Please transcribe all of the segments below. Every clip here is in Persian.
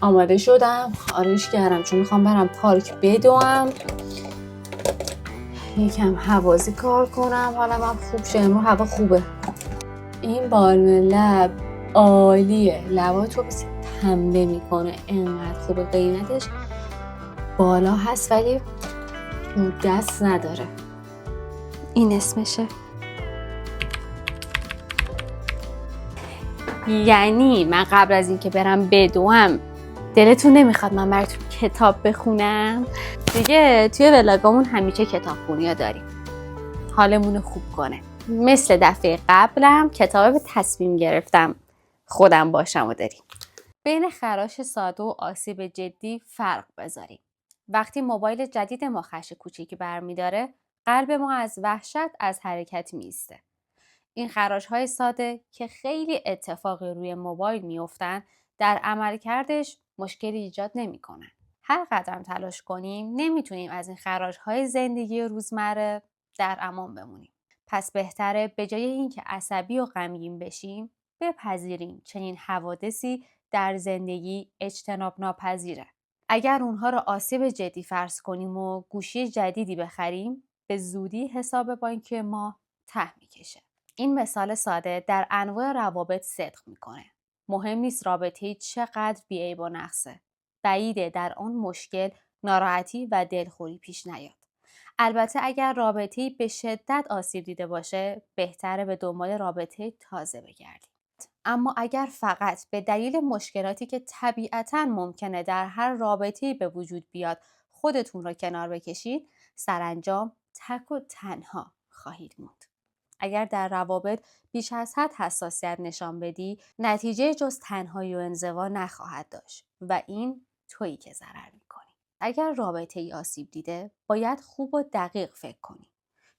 آماده شدم، آرایش کردم چون میخوام برم پارک بدوم، یکم هوازی کار کنم، حالا من خوب شه. امروز هوا خوبه. این بالم لب عالیه، لباتو بس پنبه میکنه، انقدر خوبه. قیمتش بالا هست ولی دست نداره. این اسمشه. یعنی من قبل از اینکه برم بدوم دلتون نمیخواد من براتون کتاب بخونم؟ دیگه توی ولاگامون همیشه کتابخونی‌ها داریم، حالمون خوب کنه. مثل دفعه قبلم کتاب به تصمیم گرفتم خودم باشم و داریم. بین خراش ساده و آسیب جدی فرق بذاریم. وقتی موبایل جدید ما خش کوچیکی برمیداره، قلب ما از وحشت از حرکت میسته. این خراش‌های ساده که خیلی اتفاقی روی موبایل میافتن، در عملکردش مشکلی ایجاد نمی‌کنن. هر قدم تلاش کنیم نمیتونیم از این خراش‌های زندگی روزمره در امان بمونیم. پس بهتره به جای اینکه عصبی و غمگین بشیم، بپذیریم چنین حوادثی در زندگی اجتناب ناپذیره. اگر اونها رو آسیب جدی فرض کنیم و گوشی جدیدی بخریم، به زودی حساب بانکی ما ته میکشه. این مثال ساده در انواع روابط صدق میکنه. مهم نیست رابطه‌ای چقدر بی‌عیب و نقصه. بعیده در آن مشکل، ناراحتی و دلخوری پیش نیاد. البته اگر رابطه‌ای به شدت آسیب دیده باشه، بهتره به دنبال رابطه تازه بگردید. اما اگر فقط به دلیل مشکلاتی که طبیعتاً ممکنه در هر رابطه‌ای به وجود بیاد خودتون رو کنار بکشید، سرانجام تک و تنها خواهید موند. اگر در روابط بیش از حد حساسیت نشان بدی، نتیجه جز تنهایی و انزوا نخواهد داشت و این تویی که ضرر می‌کنی. اگر رابطه‌ای آسیب دیده، باید خوب و دقیق فکر کنی.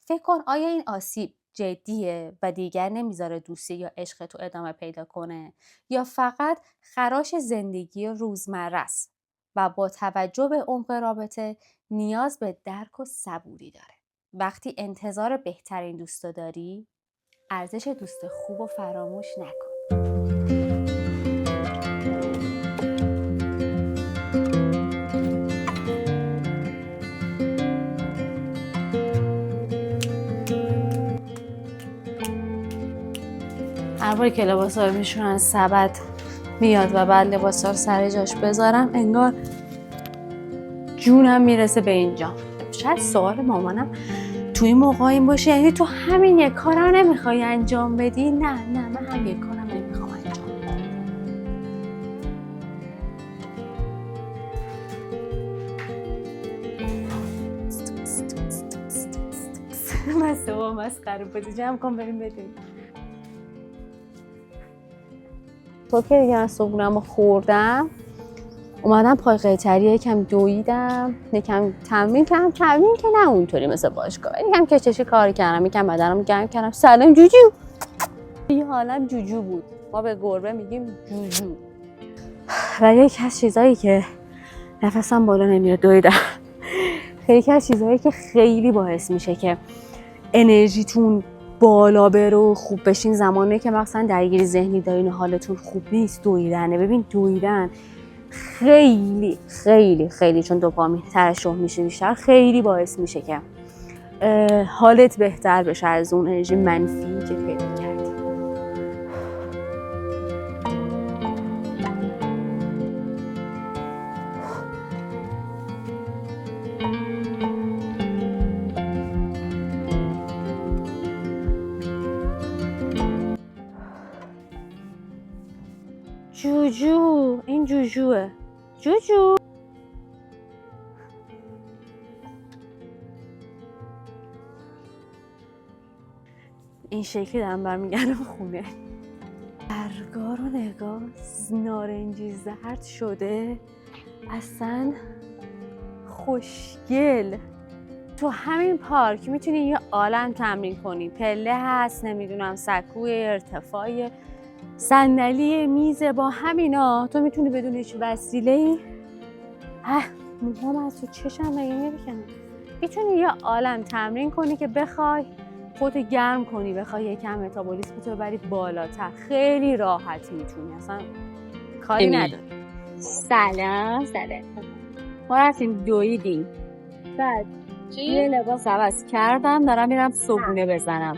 فکر کن آیا این آسیب جدیه و دیگر نمیذاره دوستی یا عشق تو ادامه پیدا کنه، یا فقط خراش زندگی روزمره است و با توجه به عمق رابطه نیاز به درک و صبوری داره. وقتی انتظار بهترین دوستو داری، ارزش دوست خوب و فراموش نکن. هر بار که لباسا رو میشونن سبد میاد و بعد لباسا رو سر جاش بذارم، انگار جونم میرسه به اینجا. شاید سوال مامانم توی موقع این باشه، یعنی تو همین یک کار رو نمیخوای انجام بدی؟ نه من هم یک کارم نمیخوام انجام بدم. مسته با مسخره بودی، جمع کن بریم بدیم. تو که دیگه از صبحونم رو خوردم، اومدم پای قیطری یکم دویدم، یکم تمرین کردم که نه اونطوری مثل باشگاه، یکم کششی کار کردم، یکم بدنم گرم کردم. سلام جوجو. این حالم جوجو بود. ما به گربه میگیم جوجو. ولی یکی از چیزایی که نفسم بالا نمیره دویدم. یکی از چیزایی که خیلی باعث میشه که انرژیتون بالا بره و خوب بشین زمانه که مثلا درگیری ذهنی دارین و حالتون خوب نیست، دویدنه. ببین دویدن خیلی خیلی خیلی، چون دوپامین ترشح میشه بیشتر، خیلی باعث میشه که حالت بهتر بشه از اون انرژی منفی که پیدا کردی. جوجو، این جوجوه. جوجو این شکلی دارم برمیگردم خونه. برگا رو نگاه، نارنجی زرد شده، اصلا خوشگل. تو همین پارک میتونی یه عالم تمرین کنی. پله هست، نمیدونم سکوی، ارتفاع، صندلی، میز، با همینا تو میتونی بدون هیچ وسیله‌ای موهام از تو چشم نمیکنه. میتونی یه عالم تمرین کنی که بخوای خودت گرم کنی، بخوای یکم متابولیسم تو ببری بالاتر. خیلی راحت میتونی، اصلا کاری نداری. سلام. ما رفتیم دویدیم، بعد یه لباس عوض کردم، دارم میرم صبحونه بزنم.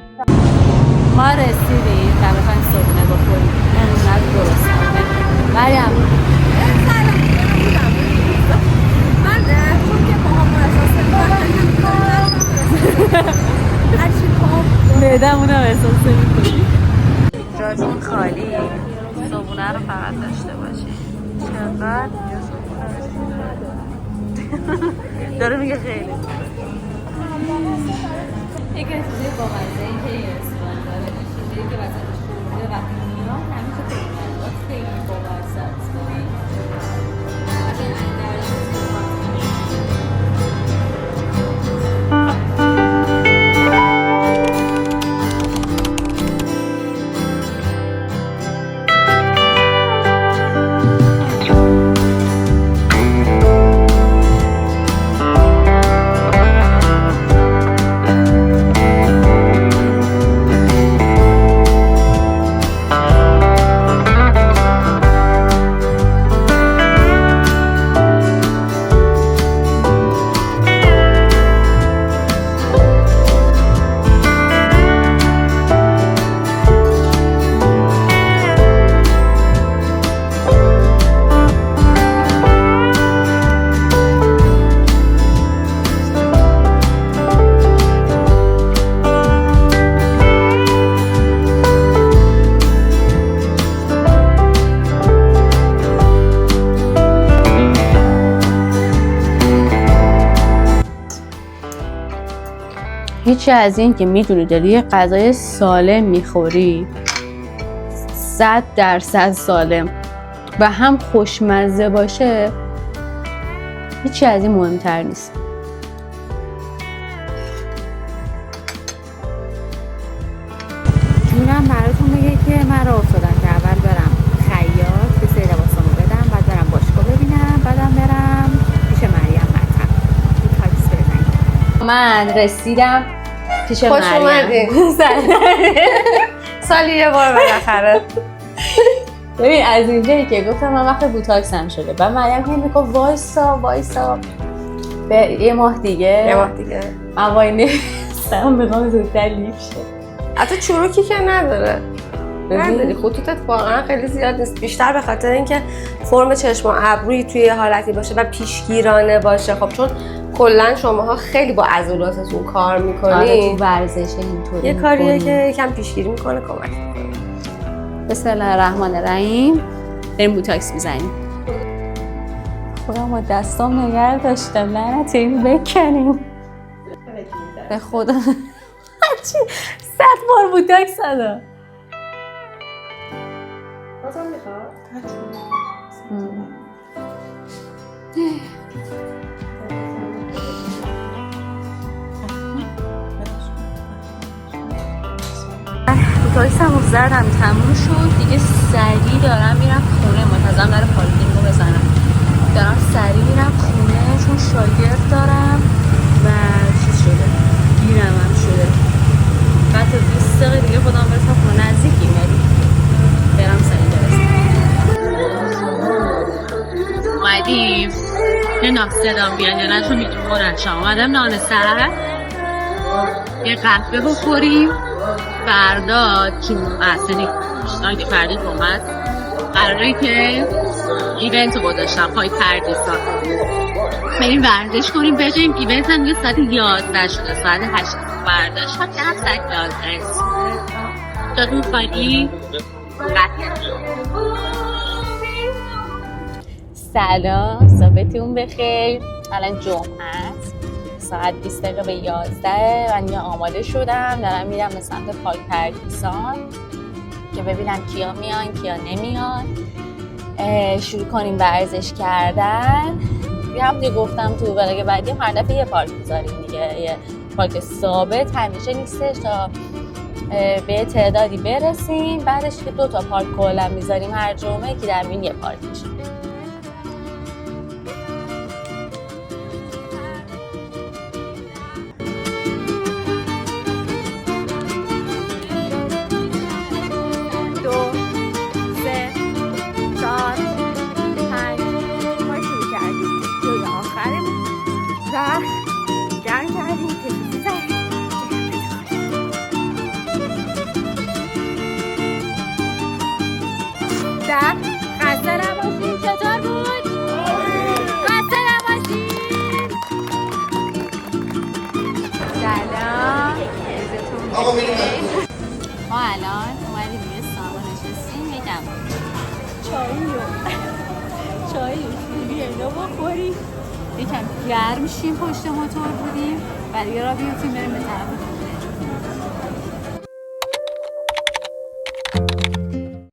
ما رسیدیم و میخوایم صبحونه بخوریم. انقدر گرسنه‌ام. مریم من چون که باهام احساس هرچی پاهم معده‌مونم احساس می‌کنی. جاتون خالی، صبحونه رو فقط داشته باشید. چقدر اینجا صبحونه داره میگه خیلی. یک چیزی با مزه این که یه رستوران داره، این چیزی که وسطش خورده وقتی میان همیشه خیلی مزه خیلی باورسه است. هیچی از این که میدونی داری یه غذای سالم میخوری 100% سالم و هم خوشمزه باشه، هیچی از این مهمتر نیست. جونم براتون میگه که من راه افتادم که اول برم خیاط یه سری لباسامو بدم، بعد برم باشگاه ببینم، بعدم برم پیش مریم مطب یه تاکسی بزنیم. من رسیدم پیش مریم. خوش اومدی. سالی یه بار بالاخره. ببین از اینجایی که گفتم من وقت بوتاکسم شده، بعد مریم که میگه وایسا به یه ماه دیگه من وای نیستم میخوام زودتر لیف شه. حتی چروکی که نداره، نداری خطوطت واقعا خیلی زیاد نیست، بیشتر به خاطر اینکه فرم چشم و ابروی توی حالتی باشه و پیشگیرانه باشه. خب چون کلا شماها خیلی با عضلاتتون کار میکنید، آره تو ورزش اینطوری یه کاریه که یکم پیشگیری میکنه، کمک میکنه. بسم الله الرحمن الرحیم. بریم بوتاکس میزنیم. خدا ما دستام نگه داشتم، لعنت اینو بکنیم به خدا. چی 100 بار بوتاکس زدم. بازم میخواد؟ بوتاکس هم زدم تموم شد دیگه. سریع دارم میرم خونه، منتظرم در پارکینگ رو بزنم. دارم سریع میرم خونه چون شاگرد دارم و چیز شده گیرم هم شده. بعد تا 20 دقیقه دیگه خودم برسم خونه، نزدیکیم ولی برم سریع برسم. اومدیم یه ناستدام بیان یا نه چون میتون مرشا اومدم نان سر یه قهوه بخوریم. فردا چون اصلی که فردا اومد قراره که ایونت رو گذاشتم پای پردیسان بریم ورزش کنیم بجاییم. ایونت هم یه ساعت 11 شده، ساعت 8 برداشت ها که 7 ساعت 11 است. جاتون خالی. سلام، صبحتون بخیر. الان جمعه است، ساعت 20 دقیقه به 11. من یه آماده شدم دارم میرم به سمت پارک پردیسان که ببینم کیا میان کیا نمیان، شروع کنیم ورزش کردن. یه هم دیگه گفتم تو ولاگ بعدی هر دفعه یه پارک میذاریم دیگه، یه پارک ثابت همیشه نیستش تا به تعدادی برسیم. بعدش که 2 تا پارک کلا میذاریم هر جمعه که در بین یه پارک میشه. گرم کردیم تشویزی زدیم. خسته نباشین. چطور بود؟ خسته نباشین. سلام. آقا میریم. ما الان اومدیم یه سامان نشستیم یکم چایی شوری اینا بخوریم، یکم گرم شیم، پشت موتور بودیم و دیگه را بیفتیم بریم به طرف